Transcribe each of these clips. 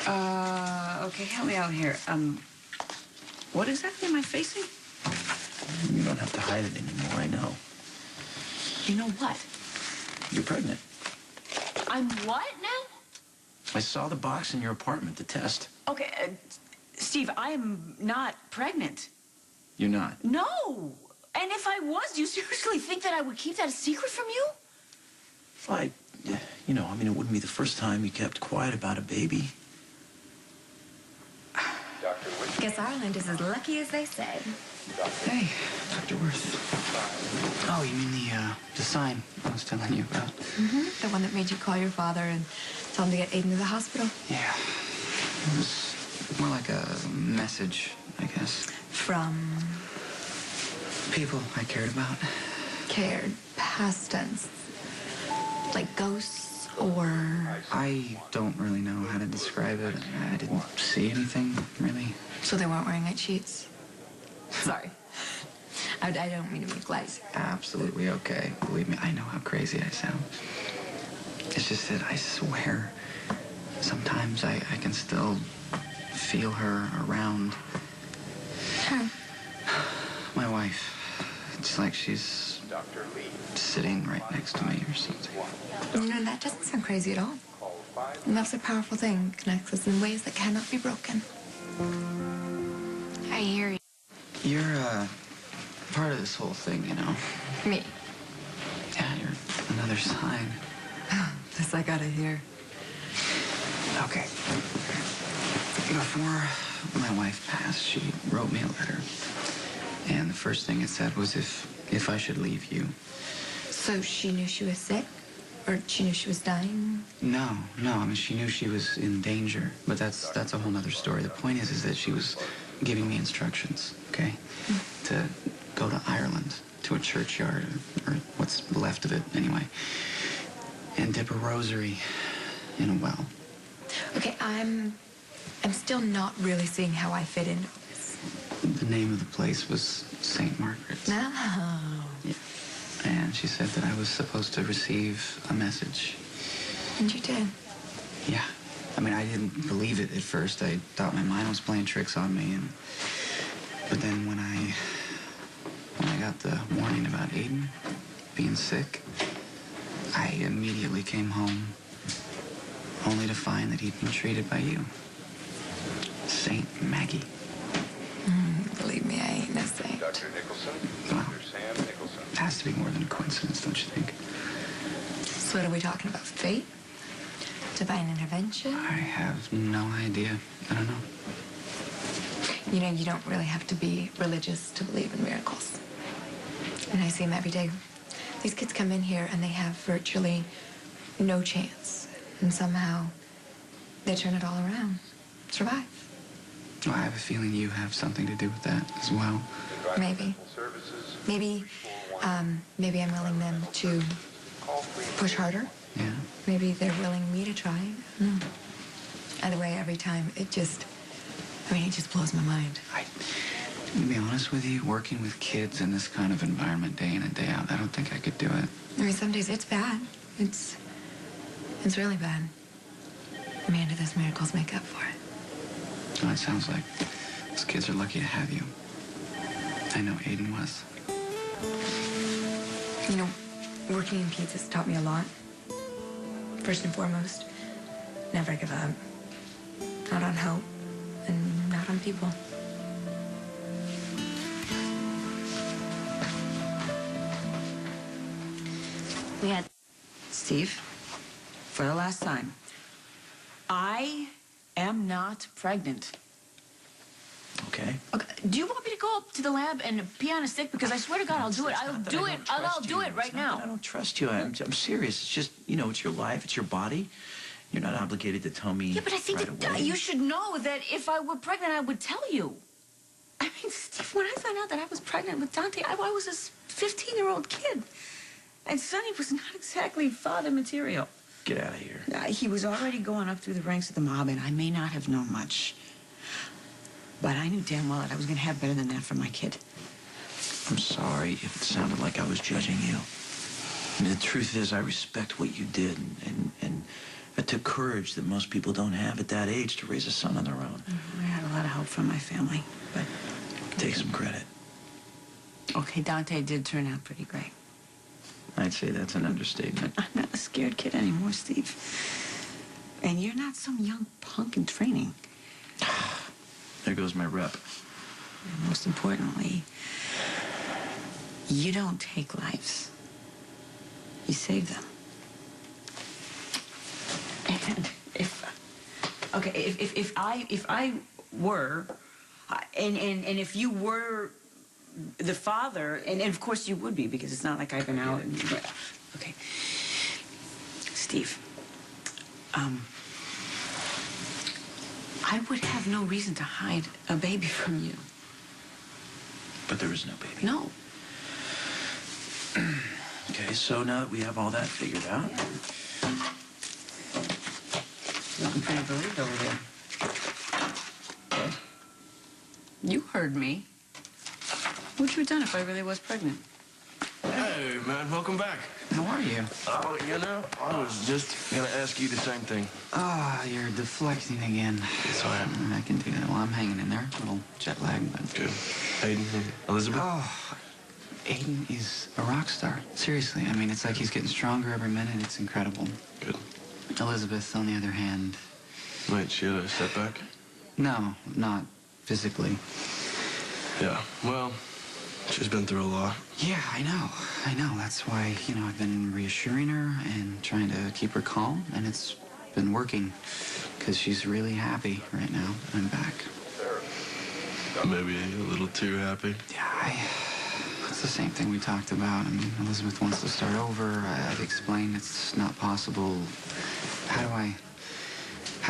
Okay, help me out here. What exactly am I facing? You don't have to hide it anymore, I know. You know what? You're pregnant. I'm what now? I saw the box in your apartment, the test. Okay, Steve, I am not pregnant. You're not? No! And if I was, do you seriously think that I would keep that a secret from you? It wouldn't be the first time you kept quiet about a baby. Guess Ireland is as lucky as they say. Hey, Dr. Worth. Oh, you mean the sign I was telling you about? Mm-hmm. The one that made you call your father and tell him to get Aiden to the hospital? Yeah. It was more like a message, I guess. From? People I cared about. Cared. Past tense. Like ghosts or? I don't really know how to describe it. I didn't see anything, really. So they weren't wearing night sheets? Sorry. I don't mean to make light. Absolutely okay. Believe me, I know how crazy I sound. It's just that I swear, sometimes I can still feel her around. Her? My wife. It's like she's sitting right next to me or something. That doesn't sound crazy at all. And that's a powerful thing. Connects us in ways that cannot be broken. I hear you. You're, part of this whole thing, you know. Me? Yeah, you're another sign. This I gotta hear. Okay. Before my wife passed, she wrote me a letter. And the first thing it said was if I should leave you. So she knew she was sick? Or she knew she was dying? No. I mean, she knew she was in danger. But that's a whole other story. The point is that she was giving me instructions, okay? To go to Ireland, to a churchyard, or what's left of it anyway, and dip a rosary in a well. Okay, I'm still not really seeing how I fit into this. The name of the place was St. Margaret's. No. Yeah. And she said that I was supposed to receive a message. And you did? Yeah. I mean, I didn't believe it at first. I thought my mind was playing tricks on me. But then when I got the warning about Aiden being sick, I immediately came home, only to find that he'd been treated by you. Saint Maggie. Believe me, I ain't no saint. Dr. Nicholson, Well, Dr. Sam Nicholson. it has to be more than a coincidence, don't you think? So what are we talking about? Fate? Divine intervention? I have no idea. I don't know. You don't really have to be religious to believe in miracles. And I see them every day. These kids come in here and they have virtually no chance. And somehow they turn it all around. Survive. Well, I have a feeling you have something to do with that as well. Maybe. Maybe I'm willing them to push harder. Yeah. Maybe they're willing me to try. Either way, every time, it just blows my mind. To be honest with you, working with kids in this kind of environment day in and day out, I don't think I could do it. I mean, some days it's bad. It's really bad. Man, do those miracles make up for it. Well, it sounds like those kids are lucky to have you. I know Aiden was. Working in peds has taught me a lot. First and foremost, never give up. Not on hope, and not on people. We had... Steve, for the last time, I am not pregnant. Okay. Do you want me to go up to the lab and pee on a stick? Because I swear to God, I'll do it. I'll do it. I'll do it right now. I don't trust you. I'm serious. It's just, it's your life. It's your body. You're not obligated to tell me. Yeah, but I think right away. you should know that if I were pregnant, I would tell you. I mean, Steve, when I found out that I was pregnant with Dante, I was this 15-year-old kid. And Sonny was not exactly father material. Get out of here. He was already going up through the ranks of the mob, and I may not have known much. But I knew damn well that I was going to have better than that for my kid. I'm sorry if it sounded like I was judging you. I mean, the truth is, I respect what you did, and It took courage that most people don't have at that age to raise a son on their own. I had a lot of help from my family, but... Take some credit. Okay, Dante did turn out pretty great. I'd say that's an understatement. I'm not a scared kid anymore, Steve. And you're not some young punk in training. There goes my rep. And most importantly, you don't take lives. You save them. And if I were, and if you were the father, and of course you would be, because it's not like I've been out and... Okay. Steve, I would have no reason to hide a baby from you. But there is no baby. No. Okay, so now that we have all that figured out... Looking pretty relieved over there. Okay. You heard me. What would you have done if I really was pregnant? Hey, man, welcome back. How are you? Oh, you know, I was just gonna ask you the same thing. Ah, you're deflecting again. Yes, I am. I can do that. Well, I'm hanging in there. A little jet lag, but... Good. Hayden, Elizabeth? Oh, Aiden is a rock star. Seriously, I mean, it's like he's getting stronger every minute. It's incredible. Good. Elizabeth, on the other hand... Wait, she had a setback? No, not physically. Yeah, well, she's been through a lot. Yeah, I know. That's why, you know, I've been reassuring her and trying to keep her calm, and it's been working, because she's really happy right now. I'm back. Maybe a little too happy. Yeah, it's the same thing we talked about. I mean, Elizabeth wants to start over. I've explained it's not possible. How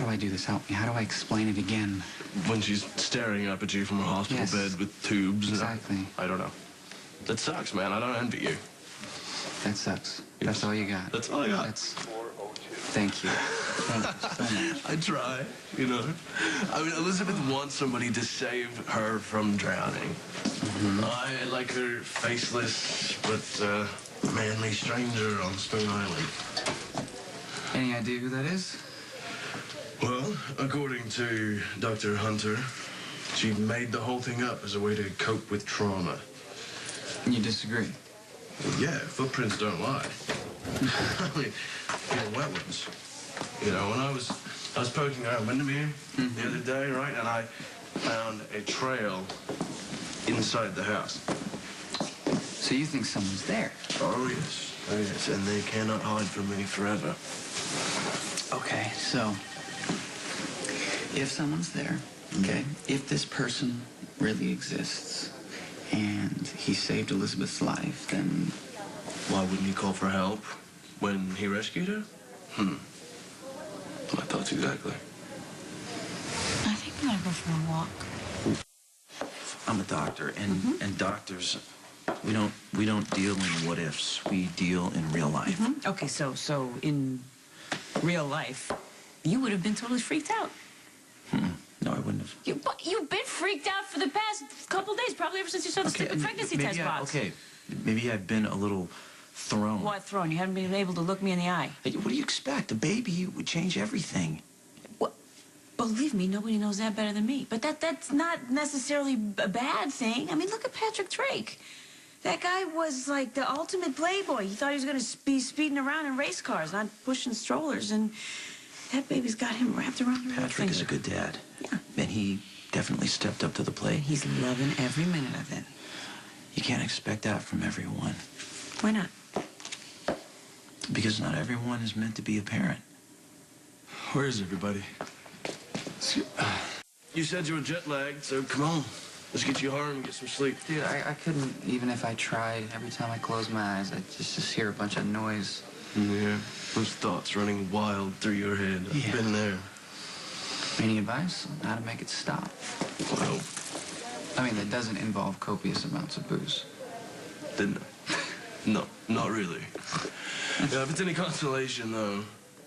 do I do this? Help me. How do I explain it again? When she's staring up at you from her hospital Yes. bed with tubes. Exactly. I don't know. That sucks, man. I don't envy you. That sucks. That's all you got. That's all I got. Thank you. Thank you so much. I try, you know. I mean, Elizabeth wants somebody to save her from drowning. I like her faceless but manly stranger on Spoon Island. Any idea who that is? Well, according to Dr. Hunter, she made the whole thing up as a way to cope with trauma. You disagree? Well, yeah, footprints don't lie. I mean, wet ones. You know, when I was poking around Windermere the other day, right, and I found a trail inside the house. So you think someone's there? Oh, yes. Oh, yes, and they cannot hide from me forever. Okay, so if someone's there, okay, if this person really exists and he saved Elizabeth's life, then... Why wouldn't he call for help when he rescued her? My thoughts exactly. I think I'm gonna go for a walk. I'm a doctor, and doctors, we don't deal in what ifs. We deal in real life. Okay, so in real life, you would have been totally freaked out. No, I wouldn't have. You've been freaked out for the past couple days, probably ever since you saw the stupid pregnancy test box. Okay, maybe I've been a little thrown. What thrown? You haven't been able to look me in the eye. Hey, what do you expect? A baby would change everything. Well, believe me, nobody knows that better than me. But that's not necessarily a bad thing. I mean, look at Patrick Drake. That guy was like the ultimate playboy. He thought he was going to be speeding around in race cars, not pushing strollers. And that baby's got him wrapped around her Patrick is a good dad. Yeah. And he definitely stepped up to the plate. He's loving every minute of it. You can't expect that from everyone. Why not? Because not everyone is meant to be a parent. Where is everybody? You said you were jet lagged, so come on. Let's get you home and get some sleep. Dude, I couldn't, even if I tried. Every time I close my eyes, I just hear a bunch of noise. Yeah, those thoughts running wild through your head. I've Yeah. been there. Any advice on how to make it stop? Well, I mean, that doesn't involve copious amounts of booze. didn't I? No, not really. Yeah, if it's any consolation, though,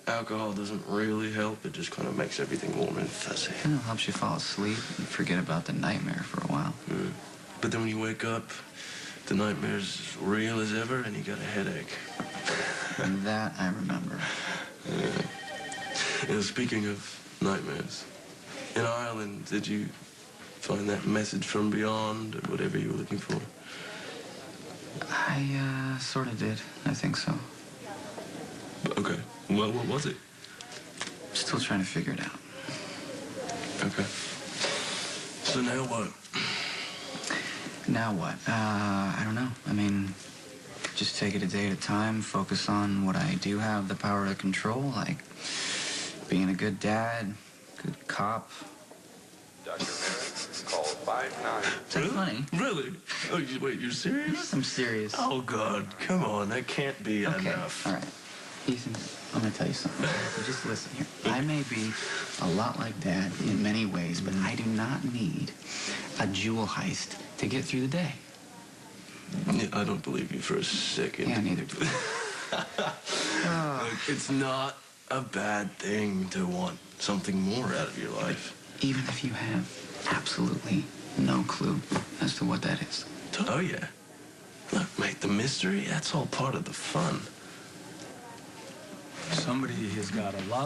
alcohol doesn't really help. It just kind of makes everything warm and fuzzy. You know, helps you fall asleep and forget about the nightmare for a while. Yeah. But then when you wake up, the nightmare's as real as ever, and you got a headache. And that I remember. Yeah. You know, speaking of nightmares, in Ireland, did you find that message from beyond or whatever you were looking for? I sort of did. I think so. Okay. Well, what was it? Still trying to figure it out. Okay. So now what? Now what? I don't know. I mean, just take it a day at a time, focus on what I do have the power to control, like being a good dad, good cop. Dr. Merritt, call 59. Is that funny? Really? Oh, wait, you're serious? I'm serious. Oh, God. Come on. That can't be Okay, enough. all right. Ethan, I'm gonna tell you something. Just listen here. I may be a lot like Dad in many ways, but I do not need a jewel heist to get through the day. Yeah, I don't believe you for a second. Yeah, neither do I. Look, it's not a bad thing to want something more out of your life. Even if you have absolutely no clue as to what that is. Oh, yeah. Look, mate, the mystery, that's all part of the fun. Somebody has got a lot